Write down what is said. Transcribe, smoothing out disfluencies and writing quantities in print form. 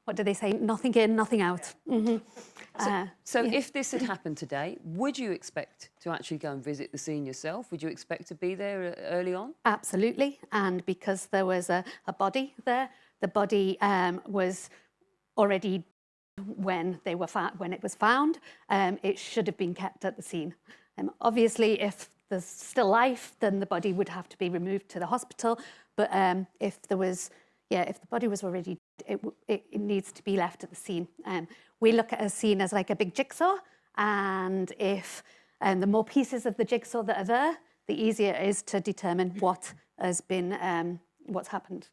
what do they say? Nothing in, nothing out. Mm-hmm. So if this had happened today, would you expect to actually go and visit the scene yourself? Would you expect to be there early on? Absolutely. And because there was a body there, the body was already when it was found. It should have been kept at the scene. Obviously, if there's still life, then the body would have to be removed to the hospital. But if the body was already, it needs to be left at the scene. We look at a scene as like a big jigsaw, and if the more pieces of the jigsaw that are there, the easier it is to determine what has been, what's happened.